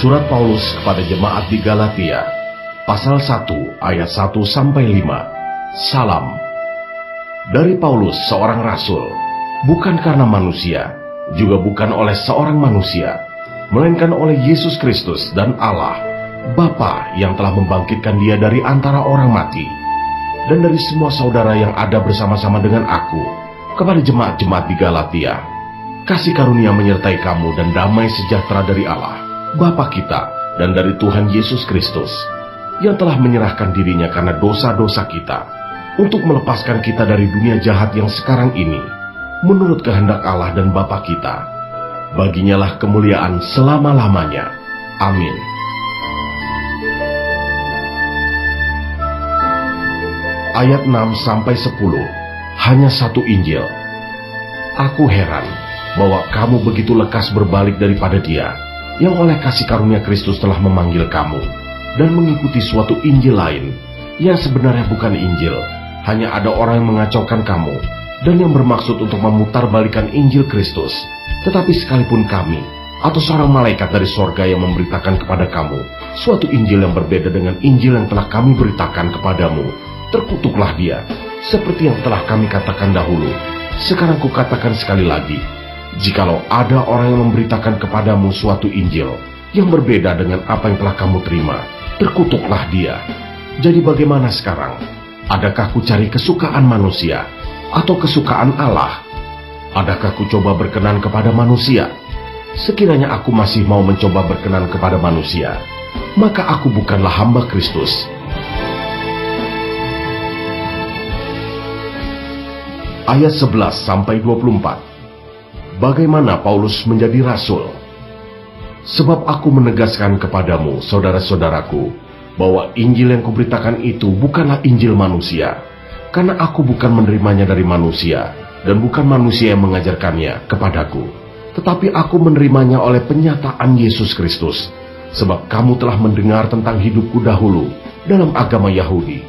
Surat Paulus kepada jemaat di Galatia, pasal 1 ayat 1-5. Salam. Dari Paulus, seorang rasul, bukan karena manusia, juga bukan oleh seorang manusia, melainkan oleh Yesus Kristus dan Allah, Bapa yang telah membangkitkan Dia dari antara orang mati, dan dari semua saudara yang ada bersama-sama dengan aku, kepada jemaat-jemaat di Galatia. Kasih karunia menyertai kamu dan damai sejahtera dari Allah, Bapa kita, dan dari Tuhan Yesus Kristus, yang telah menyerahkan dirinya karena dosa-dosa kita, untuk melepaskan kita dari dunia jahat yang sekarang ini, menurut kehendak Allah dan Bapa kita. Baginya lah kemuliaan selama-lamanya. Amin. Ayat 6-10. Hanya satu Injil. Aku heran bahwa kamu begitu lekas berbalik daripada Dia, yang oleh kasih karunia Kristus telah memanggil kamu, dan mengikuti suatu Injil lain, yang sebenarnya bukan Injil. Hanya ada orang yang mengacaukan kamu, dan yang bermaksud untuk memutarbalikan Injil Kristus. Tetapi sekalipun kami, atau seorang malaikat dari sorga yang memberitakan kepada kamu suatu Injil yang berbeda dengan Injil yang telah kami beritakan kepadamu, terkutuklah dia, seperti yang telah kami katakan dahulu. Sekarang kukatakan sekali lagi, jikalau ada orang yang memberitakan kepadamu suatu Injil yang berbeda dengan apa yang telah kamu terima, terkutuklah dia. Jadi bagaimana sekarang? Adakah ku cari kesukaan manusia atau kesukaan Allah? Adakah ku coba berkenan kepada manusia? Sekiranya aku masih mau mencoba berkenan kepada manusia, maka aku bukanlah hamba Kristus. Ayat 11-24. Bagaimana Paulus menjadi rasul? Sebab aku menegaskan kepadamu, saudara-saudaraku, bahwa Injil yang kuberitakan itu bukanlah Injil manusia, karena aku bukan menerimanya dari manusia, dan bukan manusia yang mengajarkannya kepadaku, tetapi aku menerimanya oleh penyataan Yesus Kristus. Sebab kamu telah mendengar tentang hidupku dahulu dalam agama Yahudi.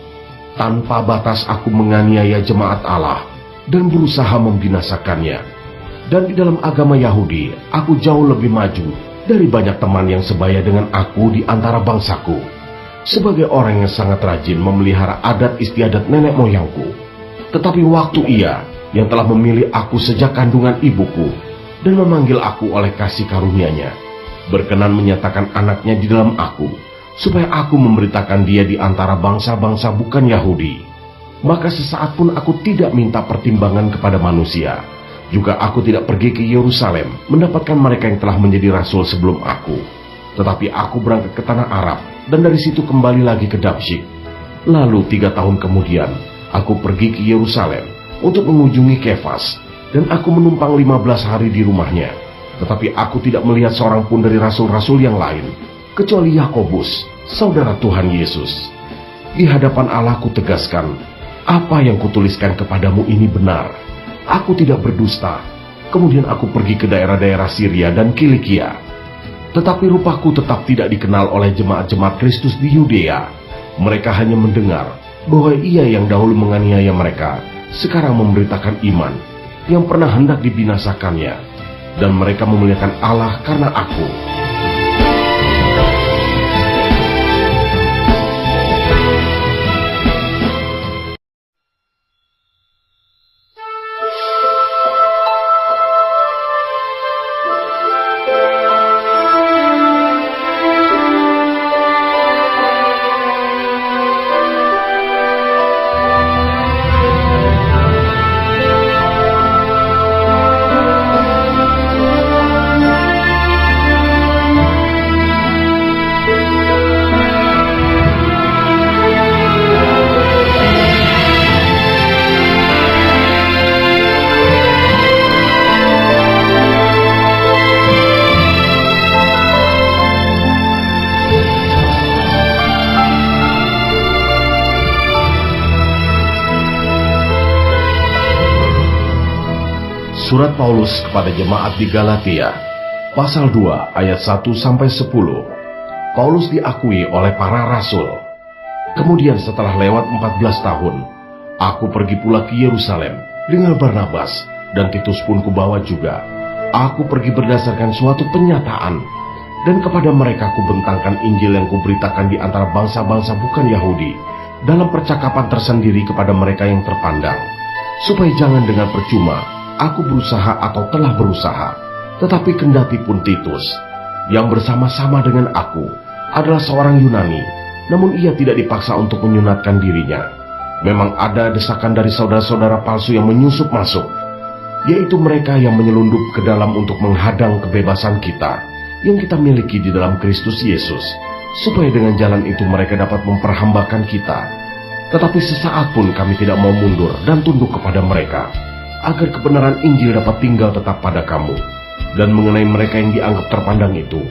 Tanpa batas aku menganiaya jemaat Allah dan berusaha membinasakannya. Dan di dalam agama Yahudi, aku jauh lebih maju dari banyak teman yang sebaya dengan aku di antara bangsaku, sebagai orang yang sangat rajin memelihara adat istiadat nenek moyangku. Tetapi waktu Ia yang telah memilih aku sejak kandungan ibuku dan memanggil aku oleh kasih karunia-Nya, berkenan menyatakan anaknya di dalam aku, supaya aku memberitakan Dia di antara bangsa-bangsa bukan Yahudi, maka sesaat pun aku tidak minta pertimbangan kepada manusia. Juga aku tidak pergi ke Yerusalem mendapatkan mereka yang telah menjadi rasul sebelum aku. Tetapi aku berangkat ke tanah Arab, dan dari situ kembali lagi ke Damsyik. Lalu 3 tahun kemudian, aku pergi ke Yerusalem untuk mengunjungi Kefas, dan aku menumpang 15 hari di rumahnya. Tetapi aku tidak melihat seorang pun dari rasul-rasul yang lain, kecuali Yakobus, saudara Tuhan Yesus. Di hadapan Allah kutegaskan, apa yang kutuliskan kepadamu ini benar. Aku tidak berdusta. Kemudian aku pergi ke daerah-daerah Syria dan Kilikia. Tetapi rupaku tetap tidak dikenal oleh jemaat-jemaat Kristus di Yudea. Mereka hanya mendengar bahwa Ia yang dahulu menganiaya mereka sekarang memberitakan iman yang pernah hendak dibinasakannya, dan mereka memuliakan Allah karena aku. Surat Paulus kepada jemaat di Galatia, pasal 2 ayat 1-10. Paulus diakui oleh para rasul. Kemudian setelah lewat 14 tahun, aku pergi pula ke Yerusalem dengan Barnabas, dan Titus pun kubawa juga. Aku pergi berdasarkan suatu penyataan, Dan kepada mereka kubentangkan Injil yang kuberitakan di antara bangsa-bangsa bukan Yahudi, dalam percakapan tersendiri kepada mereka yang terpandang, supaya jangan dengan percuma aku berusaha atau telah berusaha, tetapi kendati pun Titus, yang bersama-sama dengan aku, adalah seorang Yunani, namun ia tidak dipaksa untuk menyunatkan dirinya. Memang ada desakan dari saudara-saudara palsu yang menyusup masuk, yaitu mereka yang menyelundup ke dalam untuk menghadang kebebasan kita yang kita miliki di dalam Kristus Yesus, supaya dengan jalan itu mereka dapat memperhambakan kita. Tetapi sesaat pun kami tidak mau mundur dan tunduk kepada mereka, agar kebenaran Injil dapat tinggal tetap pada kamu. Dan mengenai mereka yang dianggap terpandang itu,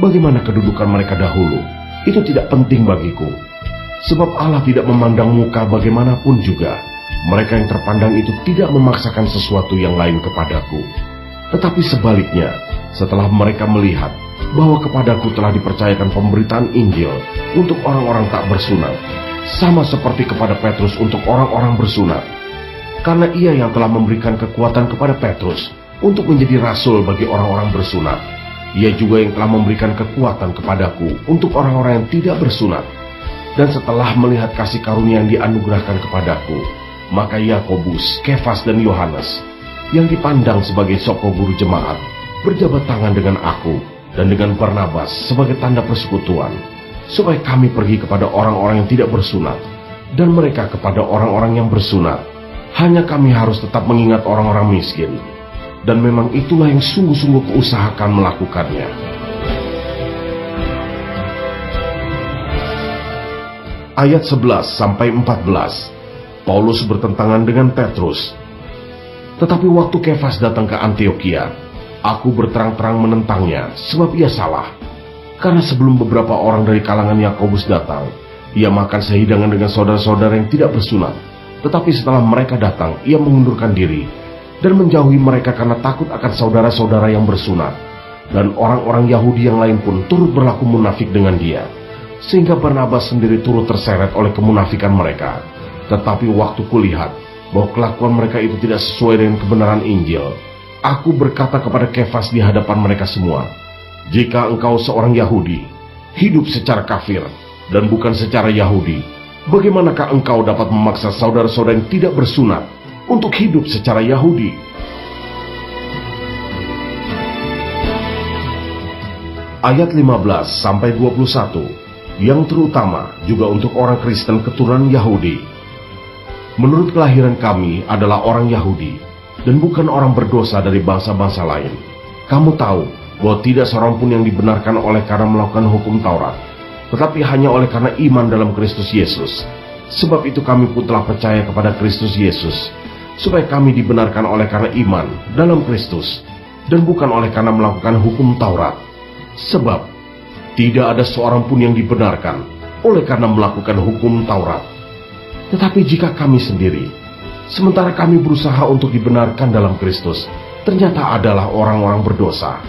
bagaimana kedudukan mereka dahulu, itu tidak penting bagiku. Sebab Allah tidak memandang muka bagaimanapun juga. Mereka yang terpandang itu tidak memaksakan sesuatu yang lain kepadaku. Tetapi sebaliknya, setelah mereka melihat bahwa kepadaku telah dipercayakan pemberitaan Injil untuk orang-orang tak bersunat, sama seperti kepada Petrus untuk orang-orang bersunat, karena ia yang telah memberikan kekuatan kepada Petrus untuk menjadi rasul bagi orang-orang bersunat, ia juga yang telah memberikan kekuatan kepadaku untuk orang-orang yang tidak bersunat. Dan setelah melihat kasih karunia yang dianugerahkan kepadaku, maka Yakobus, Kefas, dan Yohanes, yang dipandang sebagai soko guru jemaat, berjabat tangan dengan aku dan dengan Barnabas sebagai tanda persekutuan, supaya kami pergi kepada orang-orang yang tidak bersunat, dan mereka kepada orang-orang yang bersunat. Hanya kami harus tetap mengingat orang-orang miskin, dan memang itulah yang sungguh-sungguh kuusahakan melakukannya. Ayat 11-14. Paulus bertentangan dengan Petrus. Tetapi waktu Kefas datang ke Antiokhia, aku berterang-terang menentangnya, sebab ia salah. Karena sebelum beberapa orang dari kalangan Yakobus datang, ia makan sehidangan dengan saudara-saudara yang tidak bersunat. Tetapi setelah mereka datang, ia mengundurkan diri dan menjauhi mereka karena takut akan saudara-saudara yang bersunat. Dan orang-orang Yahudi yang lain pun turut berlaku munafik dengan dia, sehingga Barnabas sendiri turut terseret oleh kemunafikan mereka. Tetapi waktu kulihat bahwa kelakuan mereka itu tidak sesuai dengan kebenaran Injil, aku berkata kepada Kefas di hadapan mereka semua, jika engkau seorang Yahudi, hidup secara kafir dan bukan secara Yahudi, bagaimanakah engkau dapat memaksa saudara-saudara yang tidak bersunat untuk hidup secara Yahudi? Ayat 15-21, yang terutama juga untuk orang Kristen keturunan Yahudi. Menurut kelahiran kami adalah orang Yahudi, dan bukan orang berdosa dari bangsa-bangsa lain. Kamu tahu bahwa tidak seorang pun yang dibenarkan oleh karena melakukan hukum Taurat, tetapi hanya oleh karena iman dalam Kristus Yesus. Sebab itu kami pun telah percaya kepada Kristus Yesus, supaya kami dibenarkan oleh karena iman dalam Kristus, dan bukan oleh karena melakukan hukum Taurat. Sebab tidak ada seorang pun yang dibenarkan oleh karena melakukan hukum Taurat. Tetapi jika kami sendiri, sementara kami berusaha untuk dibenarkan dalam Kristus, ternyata adalah orang-orang berdosa,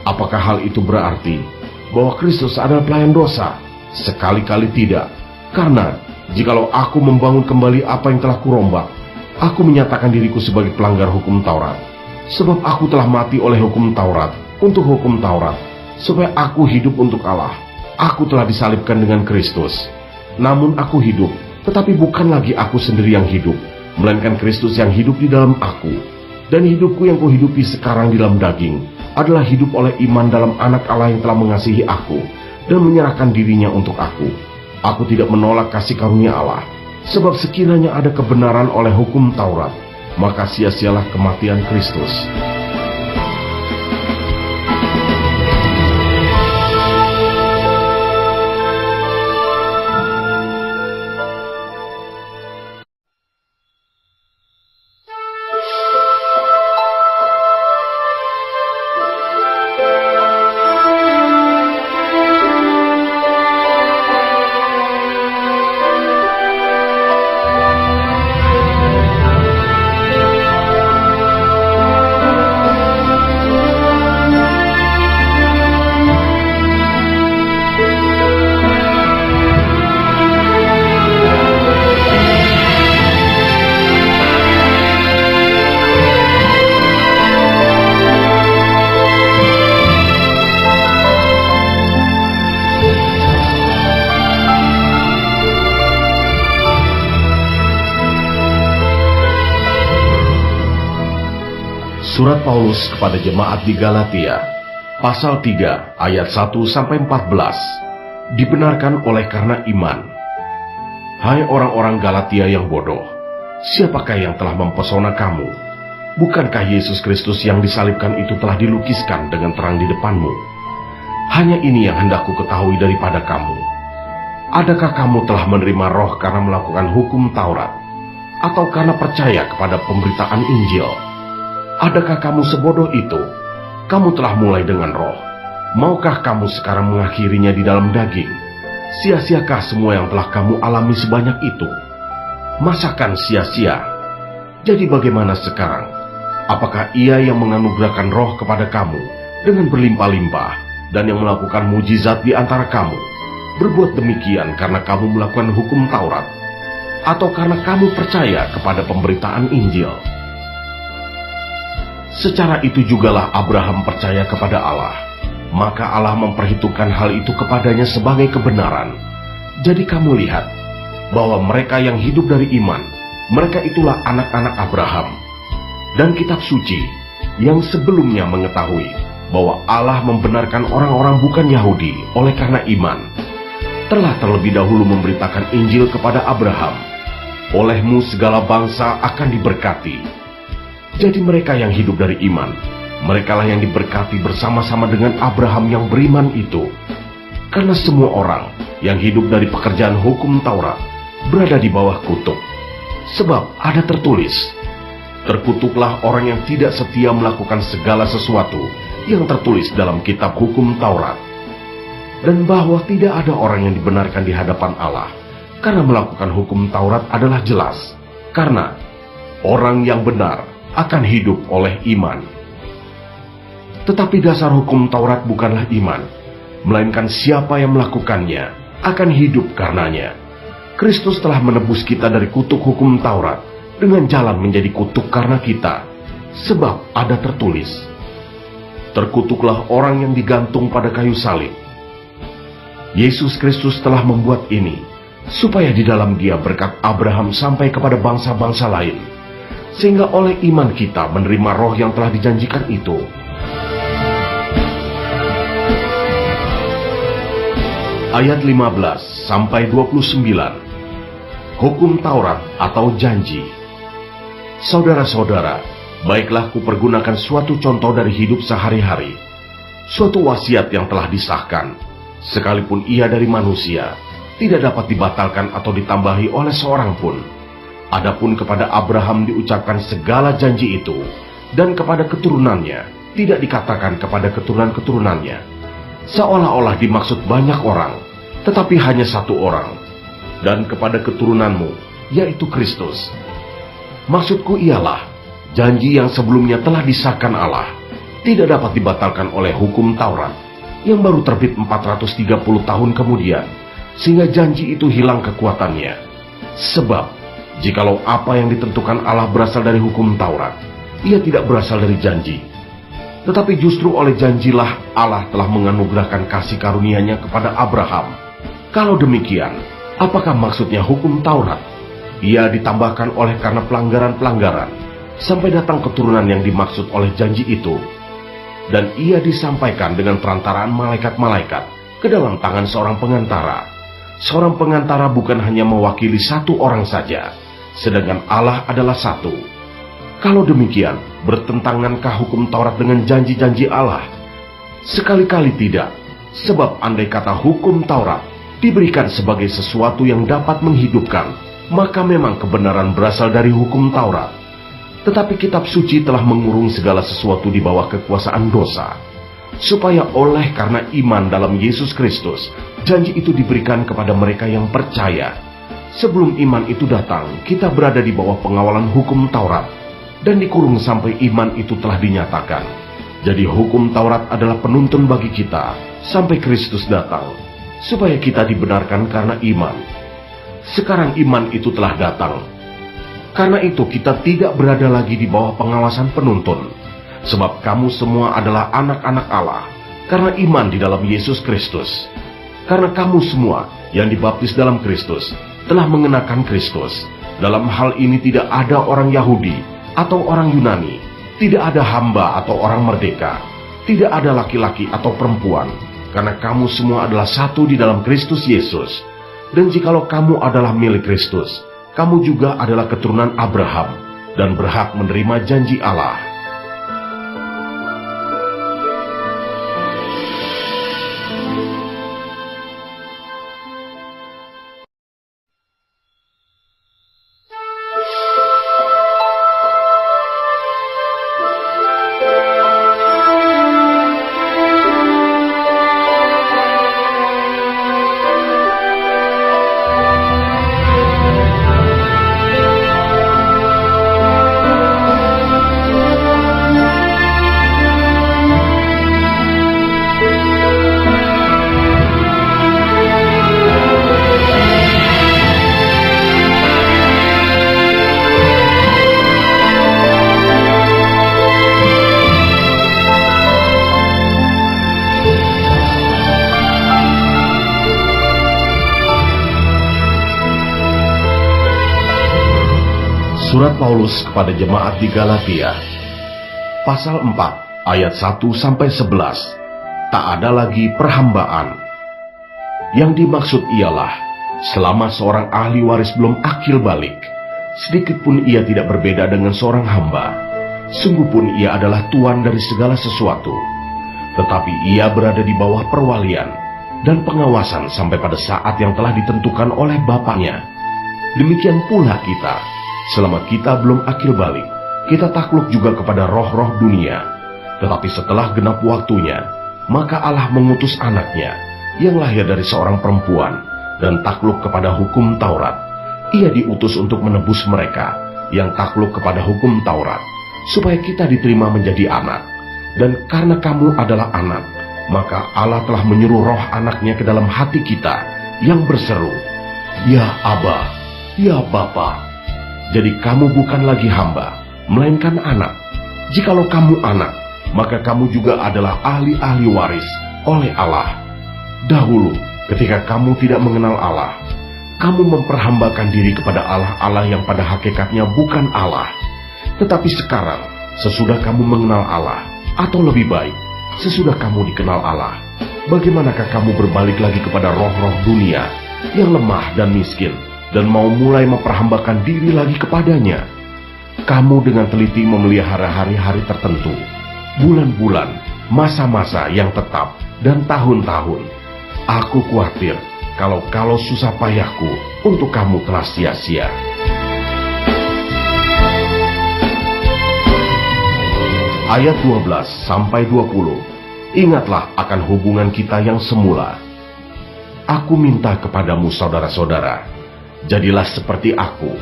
apakah hal itu berarti bahwa Kristus adalah pelayan dosa? Sekali-kali tidak. Karena jikalau aku membangun kembali apa yang telah kurombak, aku menyatakan diriku sebagai pelanggar hukum Taurat. Sebab aku telah mati oleh hukum Taurat untuk hukum Taurat, supaya aku hidup untuk Allah. Aku telah disalibkan dengan Kristus. Namun aku hidup, tetapi bukan lagi aku sendiri yang hidup, melainkan Kristus yang hidup di dalam aku. Dan hidupku yang kuhidupi sekarang di dalam daging adalah hidup oleh iman dalam Anak Allah yang telah mengasihi aku dan menyerahkan dirinya untuk aku. Aku tidak menolak kasih karunia Allah, sebab sekiranya ada kebenaran oleh hukum Taurat, maka sia-sialah kematian Kristus. Paulus kepada jemaat di Galatia, pasal 3 ayat 1-14, dibenarkan oleh karena iman. Hai orang-orang Galatia yang bodoh, siapakah yang telah mempesona kamu? Bukankah Yesus Kristus yang disalibkan itu telah dilukiskan dengan terang di depanmu? Hanya ini yang hendak ku ketahui daripada kamu. Adakah kamu telah menerima roh karena melakukan hukum Taurat, atau karena percaya kepada pemberitaan Injil? Adakah kamu sebodoh itu? Kamu telah mulai dengan roh. Maukah kamu sekarang mengakhirinya di dalam daging? Sia-siakah semua yang telah kamu alami sebanyak itu? Masakan sia-sia? Jadi bagaimana sekarang? Apakah Ia yang menganugerahkan roh kepada kamu dengan berlimpah-limpah dan yang melakukan mujizat di antara kamu berbuat demikian karena kamu melakukan hukum Taurat, atau karena kamu percaya kepada pemberitaan Injil? Secara itu jugalah Abraham percaya kepada Allah, maka Allah memperhitungkan hal itu kepadanya sebagai kebenaran. Jadi kamu lihat bahwa mereka yang hidup dari iman, mereka itulah anak-anak Abraham. Dan kitab suci yang sebelumnya mengetahui bahwa Allah membenarkan orang-orang bukan Yahudi oleh karena iman, telah terlebih dahulu memberitakan Injil kepada Abraham. Olehmu segala bangsa akan diberkati. Jadi mereka yang hidup dari iman, merekalah yang diberkati bersama-sama dengan Abraham yang beriman itu. Karena semua orang yang hidup dari pekerjaan hukum Taurat berada di bawah kutuk. Sebab ada tertulis, terkutuklah orang yang tidak setia melakukan segala sesuatu yang tertulis dalam kitab hukum Taurat. Dan bahwa tidak ada orang yang dibenarkan di hadapan Allah karena melakukan hukum Taurat adalah jelas. Karena orang yang benar akan hidup oleh iman. Tetapi dasar hukum Taurat bukanlah iman, melainkan siapa yang melakukannya akan hidup karenanya. Kristus telah menebus kita dari kutuk hukum Taurat dengan jalan menjadi kutuk karena kita. Sebab ada tertulis, terkutuklah orang yang digantung pada kayu salib. Yesus Kristus telah membuat ini, supaya di dalam Dia berkat Abraham sampai kepada bangsa-bangsa lain, sehingga oleh iman kita menerima roh yang telah dijanjikan itu. Ayat 15-29. Hukum Taurat atau janji. Saudara-saudara, baiklah kupergunakan suatu contoh dari hidup sehari-hari, suatu wasiat yang telah disahkan, sekalipun ia dari manusia, tidak dapat dibatalkan atau ditambahi oleh seorang pun. Adapun kepada Abraham diucapkan segala janji itu, dan kepada keturunannya tidak dikatakan kepada keturunan-keturunannya, seolah-olah dimaksud banyak orang, tetapi hanya satu orang, dan kepada keturunanmu, yaitu Kristus. Maksudku ialah, janji yang sebelumnya telah disahkan Allah, tidak dapat dibatalkan oleh hukum Taurat, yang baru terbit 430 tahun kemudian, sehingga janji itu hilang kekuatannya. Sebab, jikalau apa yang ditentukan Allah berasal dari hukum Taurat, ia tidak berasal dari janji. Tetapi justru oleh janjilah Allah telah menganugerahkan kasih karunia-Nya kepada Abraham. Kalau demikian, apakah maksudnya hukum Taurat? Ia ditambahkan oleh karena pelanggaran-pelanggaran, sampai datang keturunan yang dimaksud oleh janji itu. Dan ia disampaikan dengan perantaraan malaikat-malaikat ke dalam tangan seorang pengantara. Seorang pengantara bukan hanya mewakili satu orang saja, sedangkan Allah adalah satu. Kalau demikian, bertentangankah hukum Taurat dengan janji-janji Allah? Sekali-kali tidak, sebab andai kata hukum Taurat diberikan sebagai sesuatu yang dapat menghidupkan, maka memang kebenaran berasal dari hukum Taurat. Tetapi kitab suci telah mengurung segala sesuatu di bawah kekuasaan dosa, supaya oleh karena iman dalam Yesus Kristus, janji itu diberikan kepada mereka yang percaya. Sebelum iman itu datang, kita berada di bawah pengawalan hukum Taurat, dan dikurung sampai iman itu telah dinyatakan. Jadi hukum Taurat adalah penuntun bagi kita, sampai Kristus datang, supaya kita dibenarkan karena iman. Sekarang iman itu telah datang. Karena itu kita tidak berada lagi di bawah pengawasan penuntun, sebab kamu semua adalah anak-anak Allah, karena iman di dalam Yesus Kristus. Karena kamu semua yang dibaptis dalam Kristus telah mengenakan Kristus. Dalam hal ini tidak ada orang Yahudi atau orang Yunani, Tidak ada hamba atau orang merdeka, tidak ada laki-laki atau perempuan, karena kamu semua adalah satu di dalam Kristus Yesus. Dan jikalau kamu adalah milik Kristus, kamu juga adalah keturunan Abraham dan berhak menerima janji Allah. Surat Paulus kepada jemaat di Galatia, pasal 4, ayat 1-11. Tak ada lagi perhambaan. Yang dimaksud ialah, selama seorang ahli waris belum akil balik, sedikit pun ia tidak berbeda dengan seorang hamba. Sungguh pun ia adalah tuan dari segala sesuatu, tetapi ia berada di bawah perwalian dan pengawasan sampai pada saat yang telah ditentukan oleh Bapaknya. Demikian pula kita. Selama kita belum akil balik, kita takluk juga kepada roh-roh dunia. Tetapi setelah genap waktunya, maka Allah mengutus anaknya, yang lahir dari seorang perempuan, dan takluk kepada hukum Taurat. Ia diutus untuk menebus mereka, yang takluk kepada hukum Taurat, supaya kita diterima menjadi anak. Dan karena kamu adalah anak, maka Allah telah menyuruh roh anaknya ke dalam hati kita, yang berseru, "Ya Aba, ya Bapa." Jadi kamu bukan lagi hamba, melainkan anak. Jikalau kamu anak, maka kamu juga adalah ahli-ahli waris oleh Allah. Dahulu, ketika kamu tidak mengenal Allah, kamu memperhambakan diri kepada Allah-Allah yang pada hakikatnya bukan Allah. Tetapi sekarang, sesudah kamu mengenal Allah, atau lebih baik, sesudah kamu dikenal Allah, bagaimanakah kamu berbalik lagi kepada roh-roh dunia yang lemah dan miskin, dan mau mulai memperhambakan diri lagi kepadanya? Kamu dengan teliti memelihara hari-hari tertentu, bulan-bulan, masa-masa yang tetap, dan tahun-tahun. Aku khawatir kalau susah payahku untuk kamu telah sia-sia. Ayat 12-20. Ingatlah akan hubungan kita yang semula. Aku minta kepadamu saudara-saudara, jadilah seperti aku,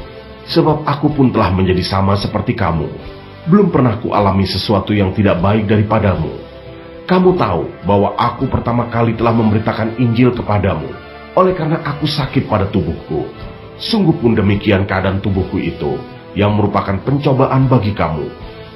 sebab aku pun telah menjadi sama seperti kamu. Belum pernah kualami sesuatu yang tidak baik daripadamu. Kamu tahu bahwa aku pertama kali telah memberitakan Injil kepadamu, oleh karena aku sakit pada tubuhku. Sungguh pun demikian keadaan tubuhku itu, yang merupakan pencobaan bagi kamu.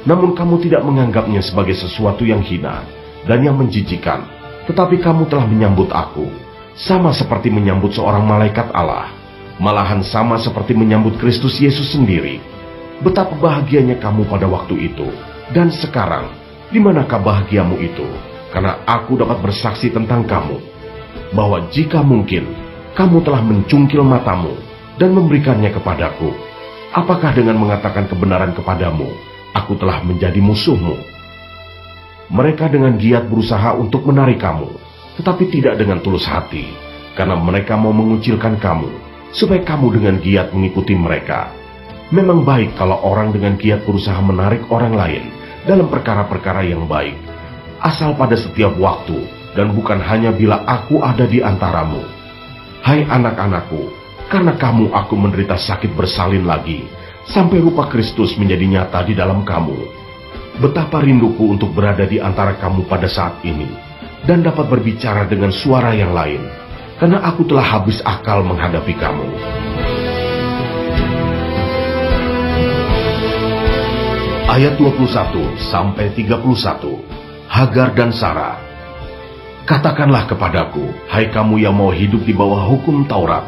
Namun kamu tidak menganggapnya sebagai sesuatu yang hina dan yang menjijikan, tetapi kamu telah menyambut aku, sama seperti menyambut seorang malaikat Allah. Malahan sama seperti menyambut Kristus Yesus sendiri. Betapa bahagianya kamu pada waktu itu. Dan sekarang, di manakah bahagiamu itu? Karena aku dapat bersaksi tentang kamu, bahwa jika mungkin, kamu telah mencungkil matamu dan memberikannya kepadaku. Apakah dengan mengatakan kebenaran kepadamu, aku telah menjadi musuhmu? Mereka dengan giat berusaha untuk menarik kamu, tetapi tidak dengan tulus hati, karena mereka mau mengucilkan kamu, supaya kamu dengan giat mengikuti mereka. Memang baik kalau orang dengan giat berusaha menarik orang lain dalam perkara-perkara yang baik, asal pada setiap waktu, dan bukan hanya bila aku ada di antaramu. Hai anak-anakku, karena kamu aku menderita sakit bersalin lagi, sampai rupa Kristus menjadi nyata di dalam kamu. Betapa rinduku untuk berada di antara kamu pada saat ini, dan dapat berbicara dengan suara yang lain, karena aku telah habis akal menghadapi kamu. Ayat 21-31. Hagar dan Sarah. Katakanlah kepadaku, hai kamu yang mau hidup di bawah hukum Taurat,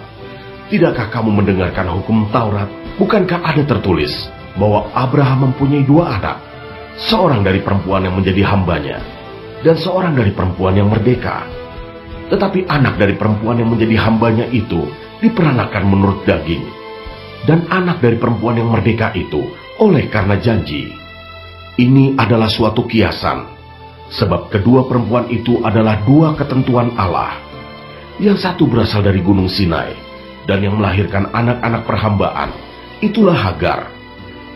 tidakkah kamu mendengarkan hukum Taurat? Bukankah ada tertulis bahwa Abraham mempunyai 2 anak? seorang dari perempuan yang menjadi hambanya, dan seorang dari perempuan yang merdeka. Tetapi anak dari perempuan yang menjadi hambanya itu diperanakan menurut daging, dan anak dari perempuan yang merdeka itu oleh karena janji. Ini adalah suatu kiasan, sebab kedua perempuan itu adalah dua ketentuan Allah. Yang satu berasal dari Gunung Sinai, dan yang melahirkan anak-anak perhambaan, itulah Hagar.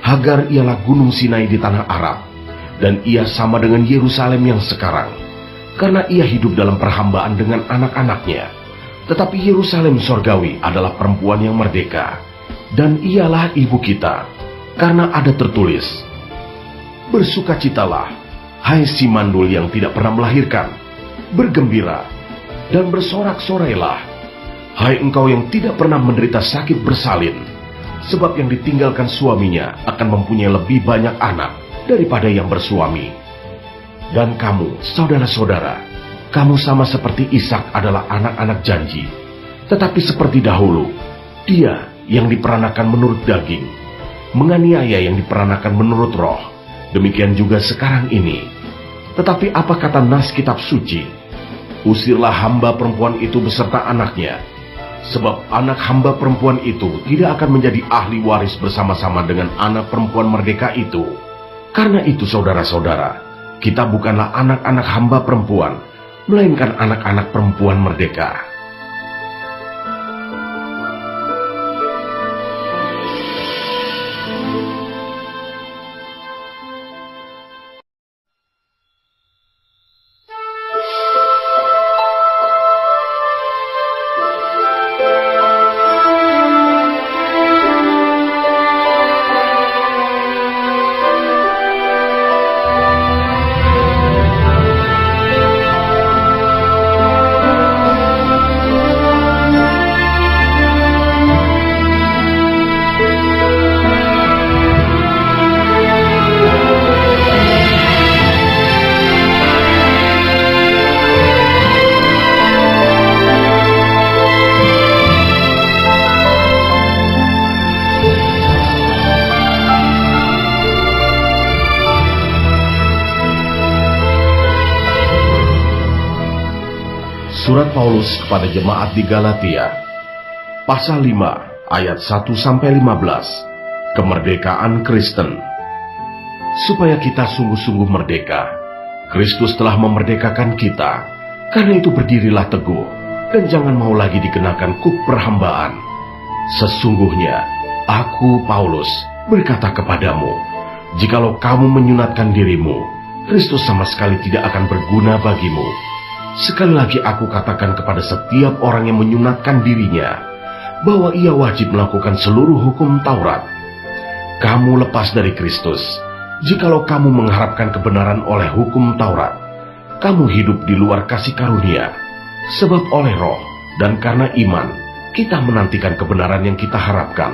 Hagar ialah Gunung Sinai di tanah Arab, dan ia sama dengan Yerusalem yang sekarang, karena ia hidup dalam perhambaan dengan anak-anaknya. Tetapi Yerusalem sorgawi adalah perempuan yang merdeka, dan ialah ibu kita, karena ada tertulis, "Bersukacitalah, hai si mandul yang tidak pernah melahirkan, bergembira, dan bersorak-sorailah, hai engkau yang tidak pernah menderita sakit bersalin, sebab yang ditinggalkan suaminya akan mempunyai lebih banyak anak daripada yang bersuami." Dan kamu, saudara-saudara, kamu sama seperti Ishak adalah anak-anak janji. Tetapi seperti dahulu, dia yang diperanakan menurut daging, menganiaya yang diperanakan menurut roh. Demikian juga sekarang ini. Tetapi apa kata nas kitab suci? "Usirlah hamba perempuan itu beserta anaknya, sebab anak hamba perempuan itu tidak akan menjadi ahli waris bersama-sama dengan anak perempuan merdeka itu." Karena itu saudara-saudara, kita bukanlah anak-anak hamba perempuan, melainkan anak-anak perempuan merdeka. Surat Paulus kepada jemaat di Galatia, pasal 5 ayat 1-15, kemerdekaan Kristen. Supaya kita sungguh-sungguh merdeka, Kristus telah memerdekakan kita. Karena itu berdirilah teguh, dan jangan mau lagi dikenakan kuk perhambaan. Sesungguhnya, aku Paulus berkata kepadamu, jikalau kamu menyunatkan dirimu, Kristus sama sekali tidak akan berguna bagimu. Sekali lagi aku katakan kepada setiap orang yang menyunatkan dirinya, bahwa ia wajib melakukan seluruh hukum Taurat. Kamu lepas dari Kristus, jikalau kamu mengharapkan kebenaran oleh hukum Taurat. Kamu hidup di luar kasih karunia, sebab oleh roh dan karena iman, kita menantikan kebenaran yang kita harapkan.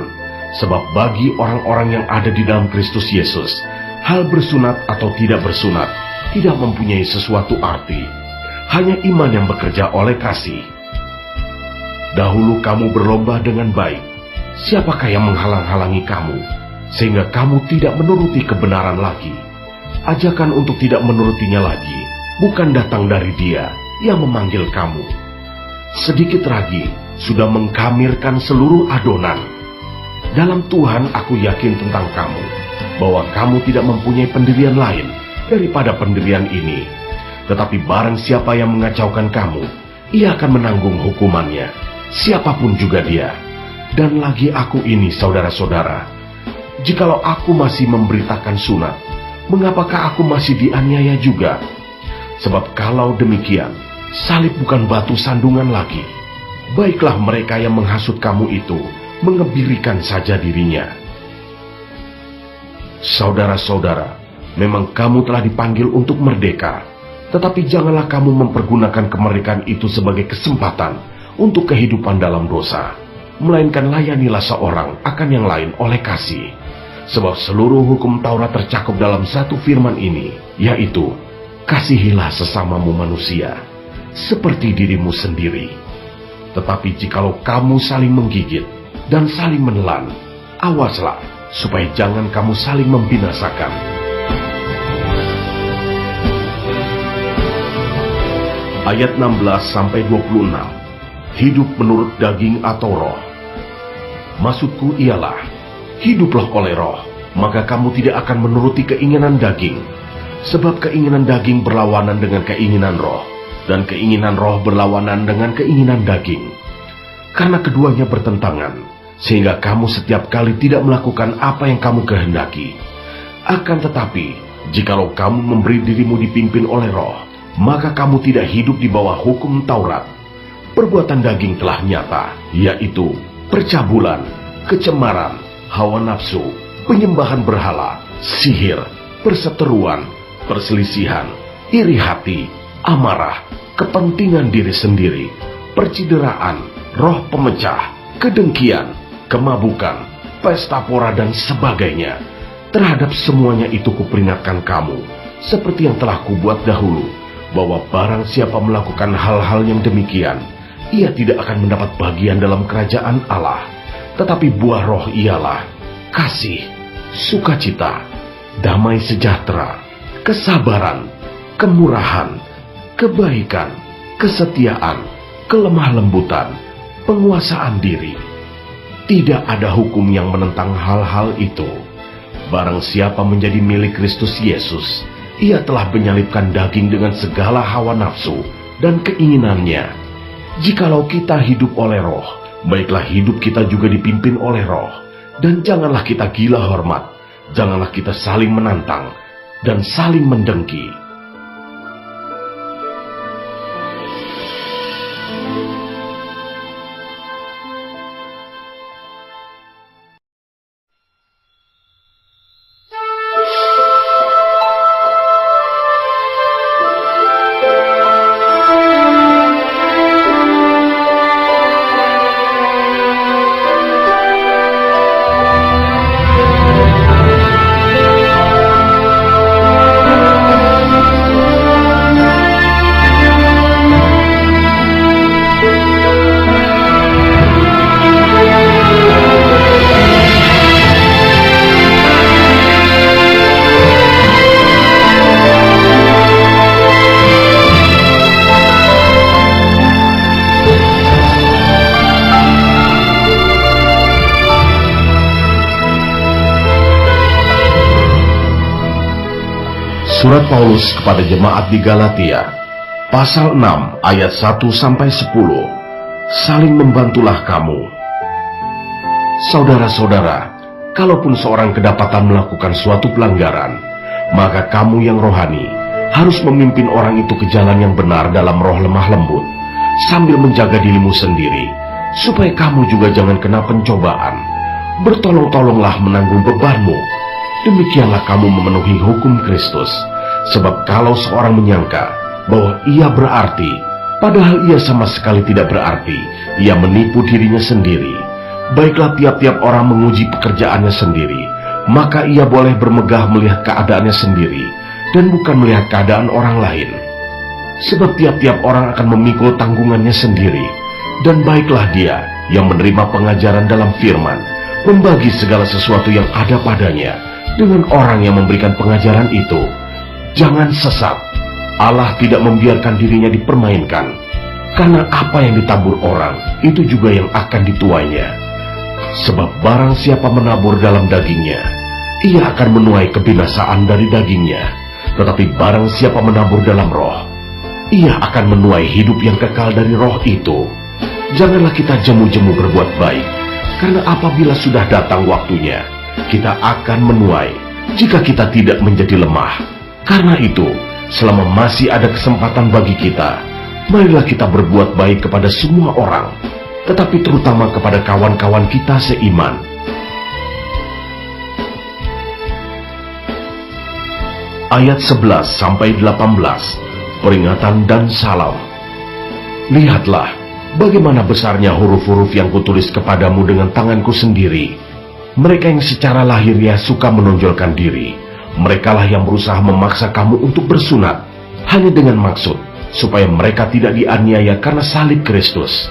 Sebab bagi orang-orang yang ada di dalam Kristus Yesus, hal bersunat atau tidak bersunat tidak mempunyai sesuatu arti. Hanya iman yang bekerja oleh kasih. Dahulu kamu berlomba dengan baik. Siapakah yang menghalang-halangi kamu, sehingga kamu tidak menuruti kebenaran lagi? Ajakan untuk tidak menurutinya lagi bukan datang dari Dia yang memanggil kamu. Sedikit lagi sudah mengkamirkan seluruh adonan. Dalam Tuhan aku yakin tentang kamu, bahwa kamu tidak mempunyai pendirian lain daripada pendirian ini. Tetapi barang siapa yang mengacaukan kamu, ia akan menanggung hukumannya, siapapun juga dia. Dan lagi aku ini, saudara-saudara, jikalau aku masih memberitakan sunat, mengapakah aku masih dianiaya juga? Sebab kalau demikian, salib bukan batu sandungan lagi. Baiklah mereka yang menghasut kamu itu mengebirikan saja dirinya. Saudara-saudara, memang kamu telah dipanggil untuk merdeka. Tetapi janganlah kamu mempergunakan kemerdekaan itu sebagai kesempatan untuk kehidupan dalam dosa. Melainkan layanilah seorang akan yang lain oleh kasih. Sebab seluruh hukum Taurat tercakup dalam satu firman ini, yaitu, kasihilah sesamamu manusia, seperti dirimu sendiri. Tetapi jikalau kamu saling menggigit dan saling menelan, awaslah, supaya jangan kamu saling membinasakan. Ayat 16-26. Hidup menurut daging atau roh. Maksudku ialah, hiduplah oleh roh, maka kamu tidak akan menuruti keinginan daging. Sebab keinginan daging berlawanan dengan keinginan roh, dan keinginan roh berlawanan dengan keinginan daging. Karena keduanya bertentangan, sehingga kamu setiap kali tidak melakukan apa yang kamu kehendaki. Akan tetapi, jikalau kamu memberi dirimu dipimpin oleh roh, maka kamu tidak hidup di bawah hukum Taurat. Perbuatan daging telah nyata, yaitu percabulan, kecemaran, hawa nafsu, penyembahan berhala, sihir, perseteruan, perselisihan, iri hati, amarah, kepentingan diri sendiri, percideraan, roh pemecah, kedengkian, kemabukan, pesta pora dan sebagainya. Terhadap semuanya itu kuperingatkan kamu, seperti yang telah kubuat dahulu, bahwa barang siapa melakukan hal-hal yang demikian, ia tidak akan mendapat bagian dalam kerajaan Allah. Tetapi buah roh ialah kasih, sukacita, damai sejahtera, kesabaran, kemurahan, kebaikan, kesetiaan, kelemah lembutan, penguasaan diri. Tidak ada hukum yang menentang hal-hal itu. Barang siapa menjadi milik Kristus Yesus, ia telah menyalibkan daging dengan segala hawa nafsu dan keinginannya. Jikalau kita hidup oleh roh, baiklah hidup kita juga dipimpin oleh roh. Dan janganlah kita gila hormat, janganlah kita saling menantang dan saling mendengki. Surat Paulus kepada jemaat di Galatia, pasal 6 ayat 1-10. Saling membantulah kamu. Saudara-saudara, kalaupun seorang kedapatan melakukan suatu pelanggaran, maka kamu yang rohani harus memimpin orang itu ke jalan yang benar dalam roh lemah lembut, sambil menjaga dirimu sendiri, supaya kamu juga jangan kena pencobaan. Bertolong-tolonglah menanggung bebanmu. Demikianlah kamu memenuhi hukum Kristus. Sebab kalau seorang menyangka bahwa ia berarti, padahal ia sama sekali tidak berarti, ia menipu dirinya sendiri. Baiklah tiap-tiap orang menguji pekerjaannya sendiri, maka ia boleh bermegah melihat keadaannya sendiri, dan bukan melihat keadaan orang lain. Sebab tiap-tiap orang akan memikul tanggungannya sendiri, dan baiklah dia yang menerima pengajaran dalam firman, membagi segala sesuatu yang ada padanya dengan orang yang memberikan pengajaran itu. Jangan sesat. Allah tidak membiarkan dirinya dipermainkan, karena apa yang ditabur orang, itu juga yang akan dituainya. Sebab barang siapa menabur dalam dagingnya, ia akan menuai kebinasaan dari dagingnya. Tetapi barang siapa menabur dalam roh, ia akan menuai hidup yang kekal dari roh itu. Janganlah kita jemu-jemu berbuat baik, karena apabila sudah datang waktunya, kita akan menuai, jika kita tidak menjadi lemah. Karena itu, selama masih ada kesempatan bagi kita, marilah kita berbuat baik kepada semua orang, tetapi terutama kepada kawan-kawan kita seiman. Ayat 11-18, peringatan dan salam. Lihatlah, bagaimana besarnya huruf-huruf yang kutulis kepadamu dengan tanganku sendiri. Mereka yang secara lahiriah suka menonjolkan diri, merekalah yang berusaha memaksa kamu untuk bersunat, hanya dengan maksud supaya mereka tidak dianiaya karena salib Kristus.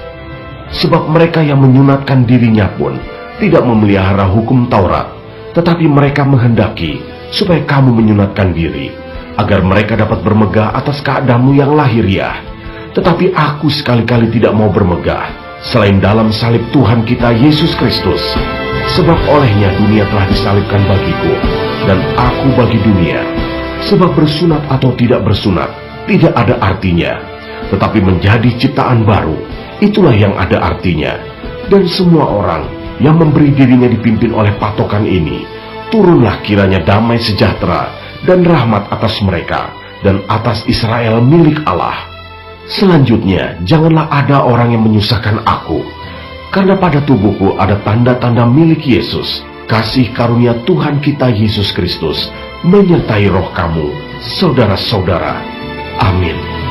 Sebab mereka yang menyunatkan dirinya pun tidak memelihara hukum Taurat, tetapi mereka menghendaki supaya kamu menyunatkan diri, agar mereka dapat bermegah atas keadaanmu yang lahiriah. Tetapi aku sekali-kali tidak mau bermegah selain dalam salib Tuhan kita Yesus Kristus. Sebab olehnya dunia telah disalibkan bagiku, dan aku bagi dunia. Sebab bersunat atau tidak bersunat tidak ada artinya, tetapi menjadi ciptaan baru, itulah yang ada artinya. Dan semua orang yang memberi dirinya dipimpin oleh patokan ini, turunlah kiranya damai sejahtera dan rahmat atas mereka dan atas Israel milik Allah. Selanjutnya, janganlah ada orang yang menyusahkan aku, karena pada tubuhku ada tanda-tanda milik Yesus. Kasih karunia Tuhan kita Yesus Kristus menyertai roh kamu, saudara-saudara. Amin.